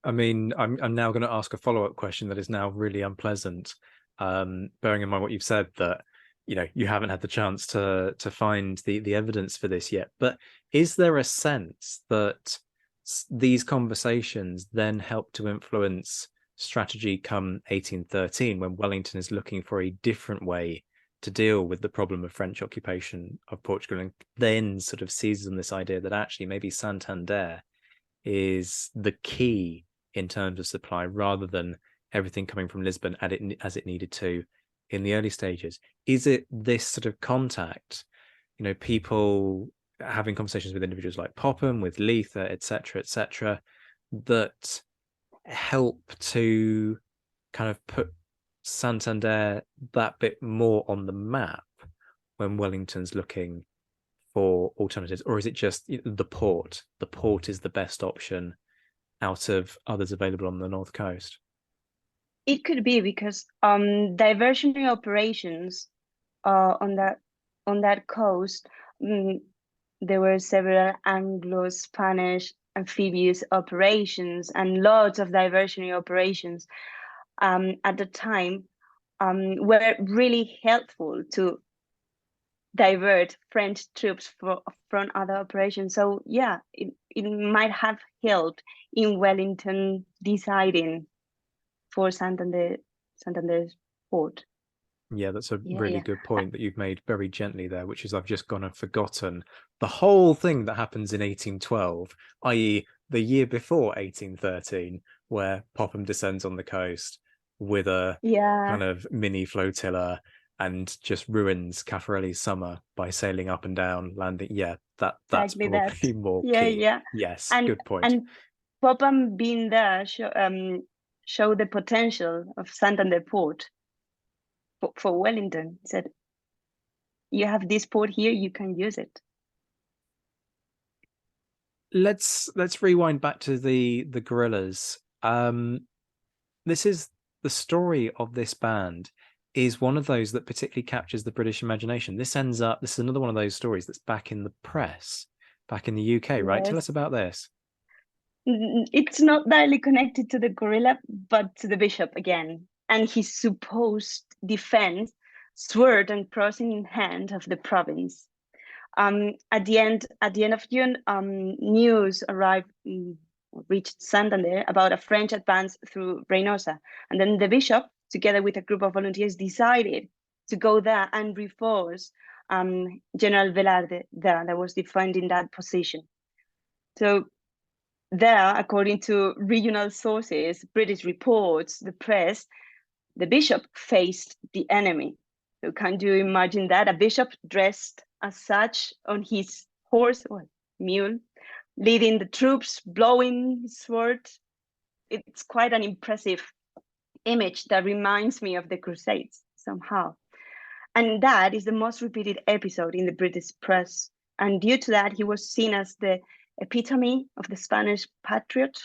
I mean, I'm now going to ask a follow-up question that is now really unpleasant, bearing in mind what you've said, that you haven't had the chance to find the evidence for this yet. But is there a sense that these conversations then help to influence strategy come 1813, when Wellington is looking for a different way to deal with the problem of French occupation of Portugal, and then sort of seizes on this idea that actually maybe Santander is the key in terms of supply, rather than everything coming from Lisbon as it needed to in the early stages? Is it this sort of contact, people having conversations with individuals like Popham, with Leitha, etc., that help to kind of put Santander that bit more on the map when Wellington's looking for alternatives? Or is it just the port? The port is the best option out of others available on the north coast? It could be, because diversionary operations on that coast, there were several Anglo-Spanish amphibious operations and lots of diversionary operations at the time were really helpful to divert French troops from other operations. So yeah, it might have helped in Wellington deciding for Santander's port. Yeah, that's a really good point that you've made very gently there, which is I've just gone and forgotten the whole thing that happens in 1812, i.e. the year before 1813, where Popham descends on the coast with a kind of mini flotilla and just ruins Caffarelli's summer by sailing up and down, landing. Yeah, that's exactly probably more key. Yes, good point. And Popham being there show the potential of Santander port for Wellington. He said, you have this port here, you can use it. Let's rewind back to the guerrillas. This is the story of this band is one of those that particularly captures the British imagination. This is another one of those stories that's back in the press, back in the UK, right? Tell us about this. It's not directly connected to the guerrilla, but to the bishop again, and his supposed defense, sword and crossing in hand of the province. At the end of June, news reached Santander about a French advance through Reynosa, and then the bishop, together with a group of volunteers, decided to go there and reinforce General Velarde there, that was defending that position. So there, according to regional sources, British reports, the press, the bishop faced the enemy. So can you imagine that? A bishop dressed as such on his horse or mule, leading the troops, blowing his sword. It's quite an impressive image that reminds me of the Crusades somehow. And that is the most repeated episode in the British press. And due to that, he was seen as the epitome of the Spanish patriot.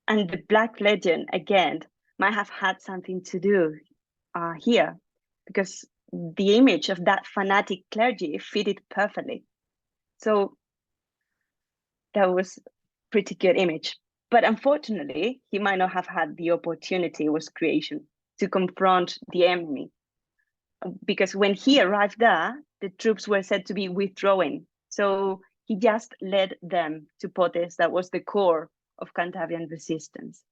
And the Black Legend, again, might have had something to do here, because the image of that fanatic clergy fitted perfectly. So that was a pretty good image. But unfortunately, he might not have had the opportunity, was creation, to confront the enemy. Because when he arrived there, the troops were said to be withdrawing. So he just led them to Potes. That was the core of Cantabrian resistance.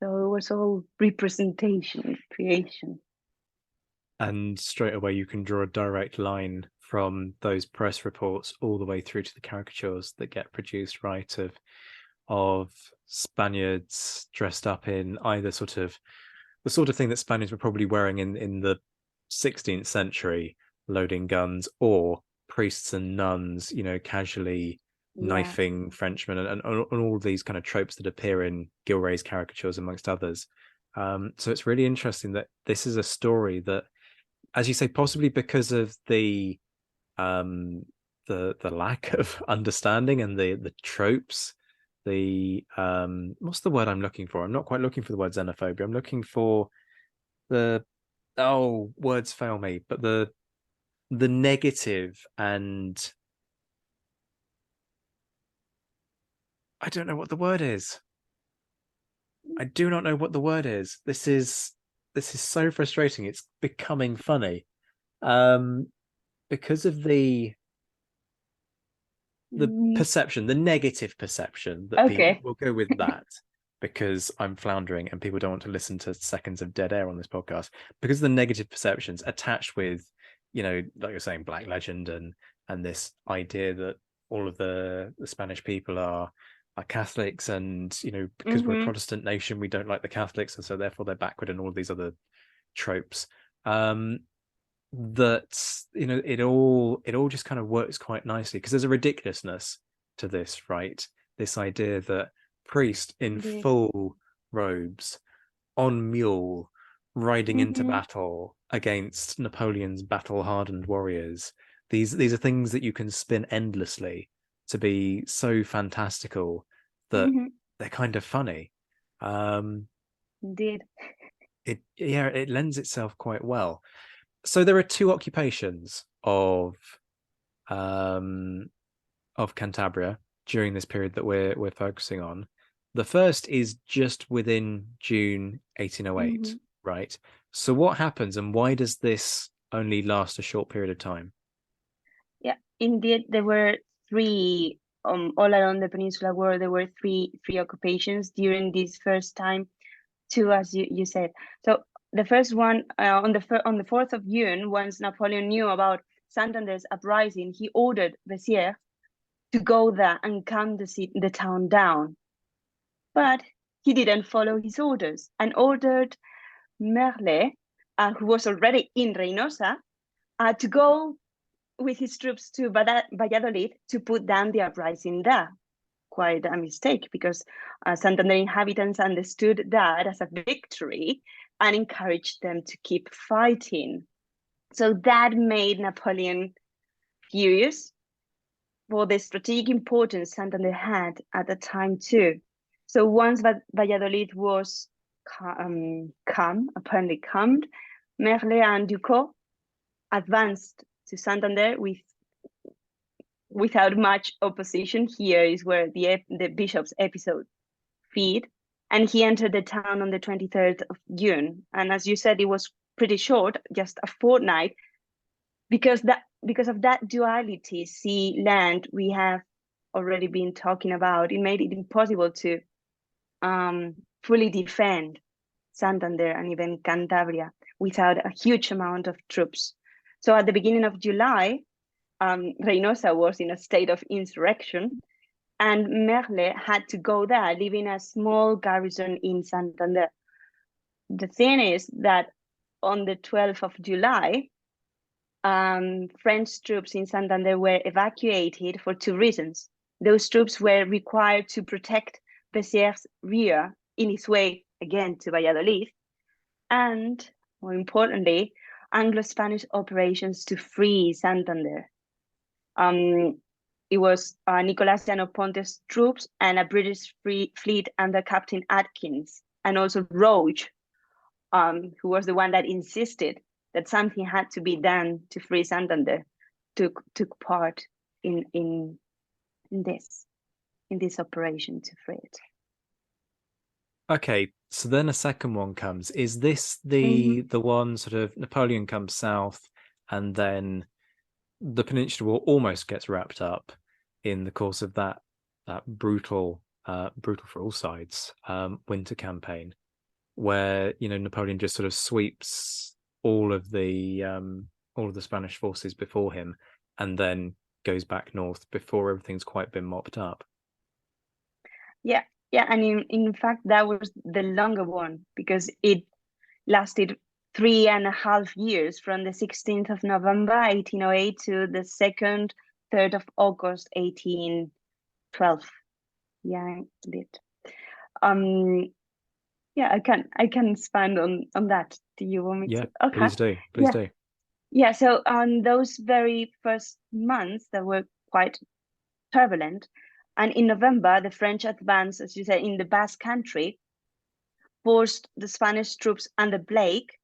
So it was all representation, creation. And straight away you can draw a direct line from those press reports all the way through to the caricatures that get produced, right, of Spaniards dressed up in either sort of the sort of thing that Spaniards were probably wearing in the 16th century, loading guns, or priests and nuns, casually knifing Frenchmen, and all these kind of tropes that appear in Gilray's caricatures, amongst others. So it's really interesting that this is a story that, as you say, possibly because of the lack of understanding and the tropes, what's the word I'm looking for? I'm not quite looking for the word xenophobia. I'm looking for words fail me, but the negative, and I don't know what the word is. I do not know what the word is. This is so frustrating. It's becoming funny. Because of the perception, the negative perception that people will go with that, because I'm floundering and people don't want to listen to seconds of dead air on this podcast, because of the negative perceptions attached with, like you're saying, Black Legend and this idea that all of the Spanish people are Catholics, and because we're a Protestant nation, we don't like the Catholics, and so therefore they're backward, and all of these other tropes. That it all just kind of works quite nicely, because there's a ridiculousness to this, right? This idea that priest in full robes, on mule, riding into battle against Napoleon's battle-hardened warriors. These are things that you can spin endlessly to be so fantastical that they're kind of funny. Indeed. It lends itself quite well. So there are two occupations of Cantabria during this period that we're focusing on. The first is just within June 1808, right? So what happens, and why does this only last a short period of time? Yeah, indeed, there were three all around the Peninsular War. There were three occupations during this first time, two, as you said. So the first one, on the 4th of June, once Napoleon knew about Santander's uprising, he ordered Bessières to go there and calm the town down. But he didn't follow his orders and ordered Merle, who was already in Reynosa, to go with his troops to Valladolid to put down the uprising there. Quite a mistake, because Santander inhabitants understood that as a victory and encouraged them to keep fighting. So that made Napoleon furious for the strategic importance Santander had at the time too. So once Valladolid was apparently calmed, Merle and Ducos advanced to Santander without much opposition. Here is where the bishop's episode feed. And he entered the town on the 23rd of June. And as you said, it was pretty short, just a fortnight, because of that duality, sea, land, we have already been talking about, it made it impossible to fully defend Santander and even Cantabria without a huge amount of troops. So at the beginning of July, Reynosa was in a state of insurrection, and Merle had to go there, leaving a small garrison in Santander. The thing is that on the 12th of July, French troops in Santander were evacuated for two reasons. Those troops were required to protect Bezier's rear in his way again to Valladolid, and more importantly, Anglo-Spanish operations to free Santander. It was Nicolas Llano Ponte's troops and a British fleet under Captain Atkins, and also Roach, who was the one that insisted that something had to be done to free Santander, took part in this operation to free it. Okay, so then a second one comes. Is this the one sort of Napoleon comes south, and then the Peninsular War almost gets wrapped up in the course of that brutal for all sides winter campaign, where Napoleon just sort of sweeps all of the Spanish forces before him, and then goes back north before everything's quite been mopped up. Yeah, and in fact that was the longer one, because it lasted 3.5 years, from the 16th of November 1808 to the 3rd of August 1812. Yeah, it did. Yeah, I can expand on that. Do you want me to? Okay. Please do. Yeah, so on those very first months that were quite turbulent, and in November, the French advance, as you said, in the Basque Country, forced the Spanish troops under Blake,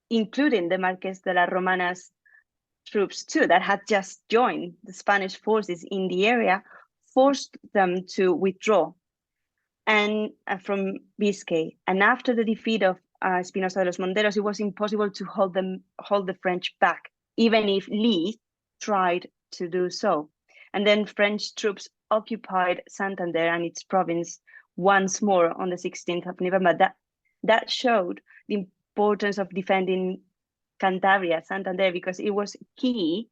including the Marqués de la Romana's troops too, that had just joined the Spanish forces in the area, forced them to withdraw and from Biscay. And after the defeat of Espinosa de los Monteros, it was impossible to hold the French back, even if Lee tried to do so. And then French troops occupied Santander and its province once more on the 16th of November. That showed the importance of defending Cantabria, Santander, because it was key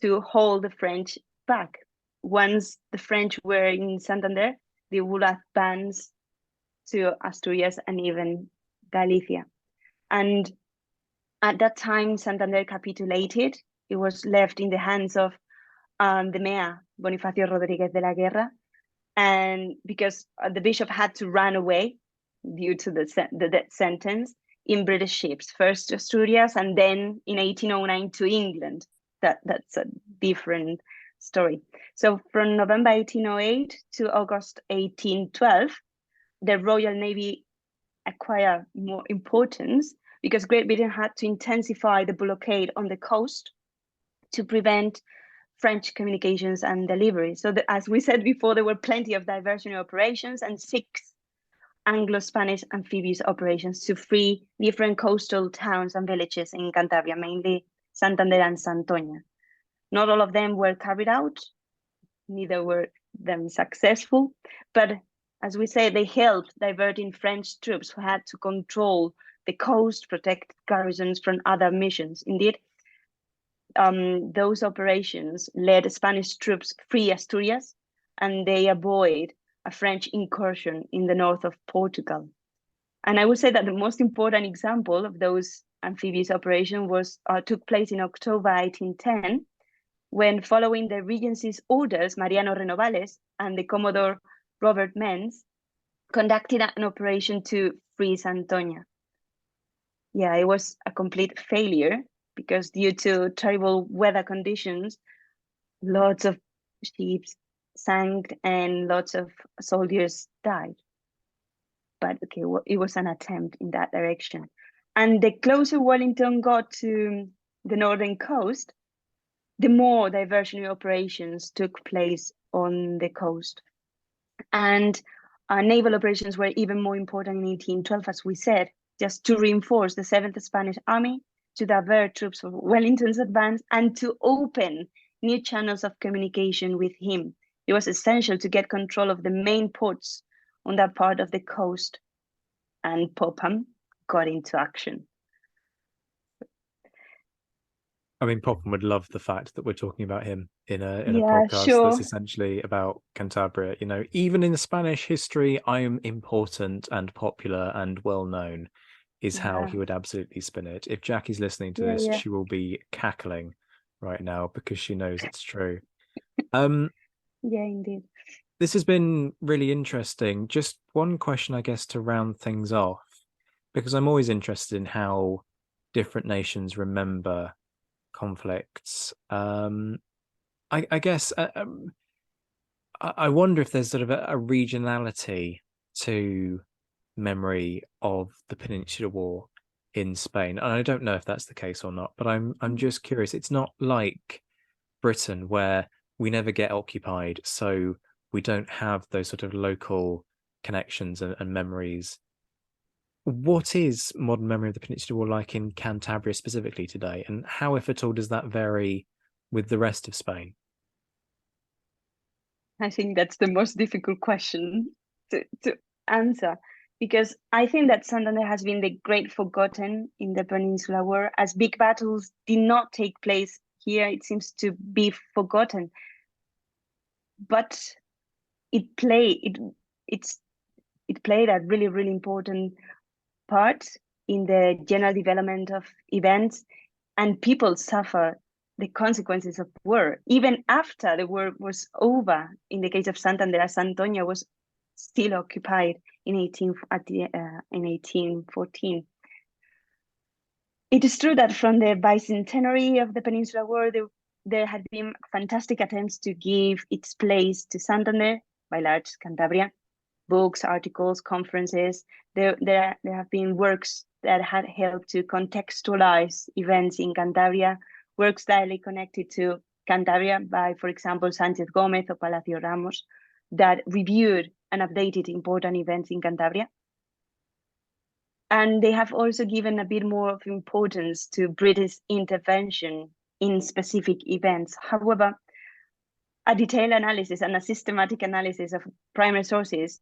to hold the French back. Once the French were in Santander, they would advance to Asturias and even Galicia. And at that time, Santander capitulated. It was left in the hands of the mayor, Bonifacio Rodríguez de la Guerra, and because the bishop had to run away due to the death sentence in British ships, first to Asturias and then in 1809 to England. That's a different story. So from November 1808 to August 1812, the Royal Navy acquired more importance because Great Britain had to intensify the blockade on the coast to prevent French communications and delivery. So as we said before, there were plenty of diversionary operations and 6 Anglo-Spanish amphibious operations to free different coastal towns and villages in Cantabria, mainly Santander and Santoña. Not all of them were carried out, neither were them successful, but as we say, they helped diverting French troops who had to control the coast, protect garrisons from other missions. Indeed, those operations led Spanish troops free Asturias, and they avoid a French incursion in the north of Portugal. And I would say that the most important example of those amphibious operations took place in October 1810, when, following the Regency's orders, Mariano Renovales and the Commodore Robert Menz conducted an operation to free Santoña. Yeah, it was a complete failure because due to terrible weather conditions, lots of ships sank and lots of soldiers died. But okay, it was an attempt in that direction. And the closer Wellington got to the northern coast, the more diversionary operations took place on the coast. And naval operations were even more important in 1812, as we said, just to reinforce the 7th Spanish Army, to divert troops of Wellington's advance and to open new channels of communication with him. It was essential to get control of the main ports on that part of the coast, and Popham got into action. I mean, Popham would love the fact that we're talking about him in a Yeah, podcast sure. that's essentially about Cantabria. You know, even in Spanish history, I am important and popular and well known, is how he would absolutely spin it. If Jackie's listening to this, she will be cackling right now because she knows it's true. Yeah, indeed. This has been really interesting. Just one question, I guess, to round things off, because I'm always interested in how different nations remember conflicts. I guess I wonder if there's sort of a regionality to memory of the Peninsular War in Spain, and I don't know if that's the case or not, but I'm just curious. It's not like Britain where we never get occupied, so we don't have those sort of local connections and memories. What is modern memory of the Peninsular War like in Cantabria specifically today, and how, if at all, does that vary with the rest of Spain? I think that's the most difficult question to answer, because I think that Santander has been the great forgotten in the Peninsular War. As big battles did not take place here, it seems to be forgotten. But it played a really, really important part in the general development of events, and people suffer the consequences of war even after the war was over. In the case of Santander, Santoña was still occupied in 1814. It is true that from the bicentenary of the Peninsular War, there had been fantastic attempts to give its place to Santander by large Cantabria. Books, articles, conferences. There have been works that had helped to contextualize events in Cantabria, works directly connected to Cantabria by, for example, Sánchez Gómez or Palacio Ramos, that reviewed and updated important events in Cantabria. And they have also given a bit more of importance to British intervention in specific events. However, a detailed analysis and a systematic analysis of primary sources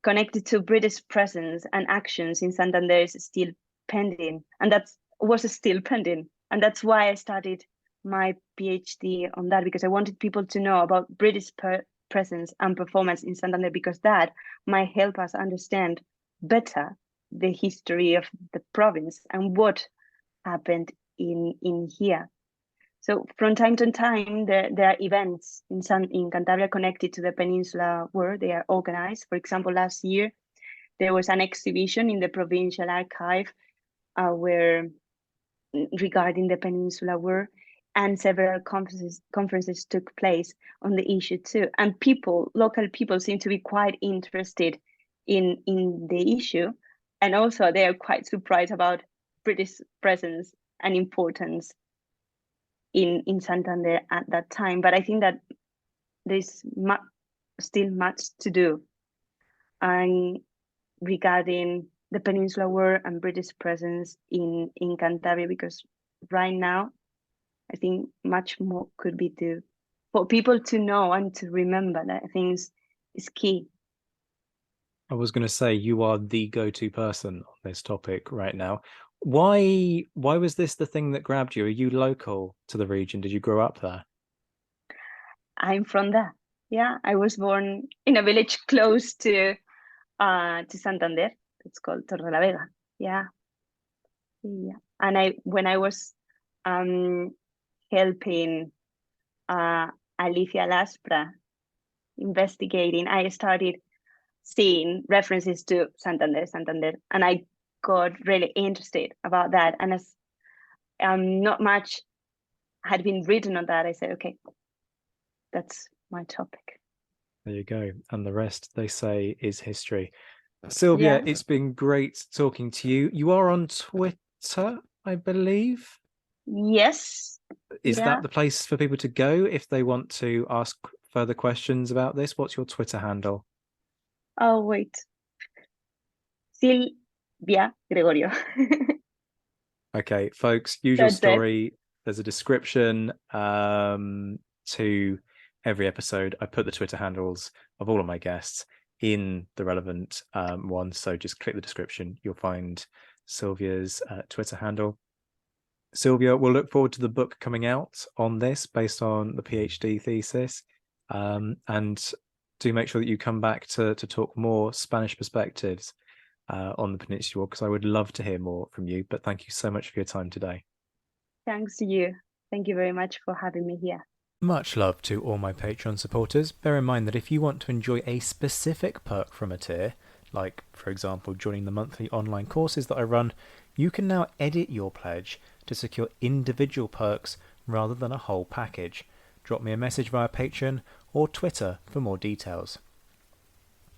connected to British presence and actions in Santander is still pending, and that was still pending. And that's why I started my PhD on that, because I wanted people to know about British presence and performance in Santander, because that might help us understand better the history of the province and what happened in here. So from time to time, there are events in Cantabria connected to the Peninsular War. They are organized. For example, last year, there was an exhibition in the Provincial Archive regarding the Peninsular War, and several conferences took place on the issue too. And local people seem to be quite interested in the issue. And also they are quite surprised about British presence and importance in Santander at that time. But I think that there's still much to do regarding the Peninsular War and British presence in Cantabria, because right now I think much more could be done for people to know and to remember. That I think is key. I was going to say, you are the go-to person on this topic right now. Why was this the thing that grabbed you? Are you local to the region? Did you grow up there? I'm from there. Yeah, I was born in a village close to Santander. It's called Torrelavega. Yeah. And when I was helping Alicia Laspra investigating, I started seeing references to Santander, and I got really interested about that. And as not much had been written on that, I said, okay, that's my topic. There you go. And the rest, they say, is history. Silvia, It's been great talking to you. You are on Twitter, I believe. Yes. Is that the place for people to go if they want to ask further questions about this? What's your Twitter handle? Oh, wait. Silvia Gregorio. Okay, folks, usual That's it. story. There's a description to every episode. I put the Twitter handles of all of my guests in the relevant one. So just click the description. You'll find Silvia's Twitter handle. Silvia, we'll look forward to the book coming out on this based on the PhD thesis. And do make sure that you come back to talk more Spanish perspectives on the Peninsular War, because I would love to hear more from you. But thank you so much for your time today. Thanks to you. Thank you very much for having me here. Much love to all my Patreon supporters. Bear in mind that if you want to enjoy a specific perk from a tier, like, for example, joining the monthly online courses that I run, you can now edit your pledge to secure individual perks rather than a whole package. Drop me a message via Patreon or Twitter for more details.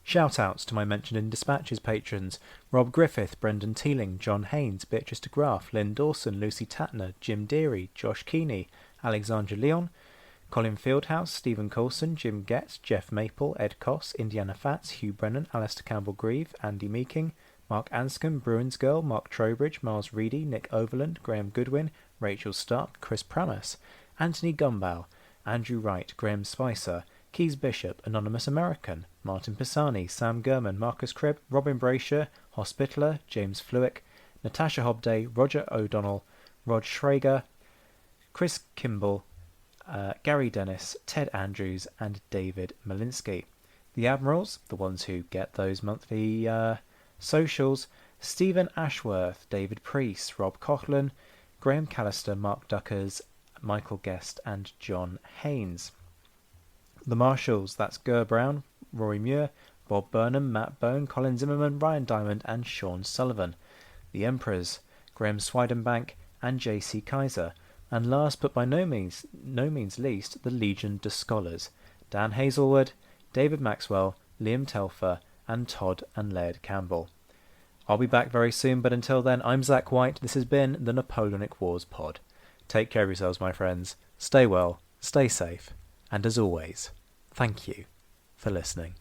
Shout-outs to my Mentioned in Dispatches patrons: Rob Griffith, Brendan Teeling, John Haynes, Beatrice de Graaf, Lynn Dawson, Lucy Tatner, Jim Deary, Josh Keeney, Alexandra Leon, Colin Fieldhouse, Stephen Coulson, Jim Getz, Jeff Maple, Ed Koss, Indiana Fats, Hugh Brennan, Alistair Campbell-Grieve, Andy Meeking, Mark Anscombe, Bruins Girl, Mark Trowbridge, Miles Reedy, Nick Overland, Graham Goodwin, Rachel Stark, Chris Pramas, Anthony Gumbow, Andrew Wright, Graham Spicer, Keys Bishop, Anonymous American, Martin Pisani, Sam Gurman, Marcus Cribb, Robin Brasher, Hospitaller, James Fluick, Natasha Hobday, Roger O'Donnell, Rod Schrager, Chris Kimball, Gary Dennis, Ted Andrews, and David Malinsky. The Admirals, the ones who get those monthly socials: Stephen Ashworth, David Priest, Rob Coughlin, Graham Callister, Mark Duckers, Michael Guest, and John Haynes. The Marshals, that's Ger Brown, Rory Muir, Bob Burnham, Matt Bone, Colin Zimmerman, Ryan Diamond, and Sean Sullivan. The Emperors, Graham Swidenbank and J.C. Kaiser. And last but by no means least, the Legion de Scholars: Dan Hazelwood, David Maxwell, Liam Telfer, and Todd and Laird Campbell. I'll be back very soon, but until then, I'm Zach White. This has been the Napoleonic Wars Pod. Take care of yourselves, my friends. Stay well, stay safe, and as always, thank you for listening.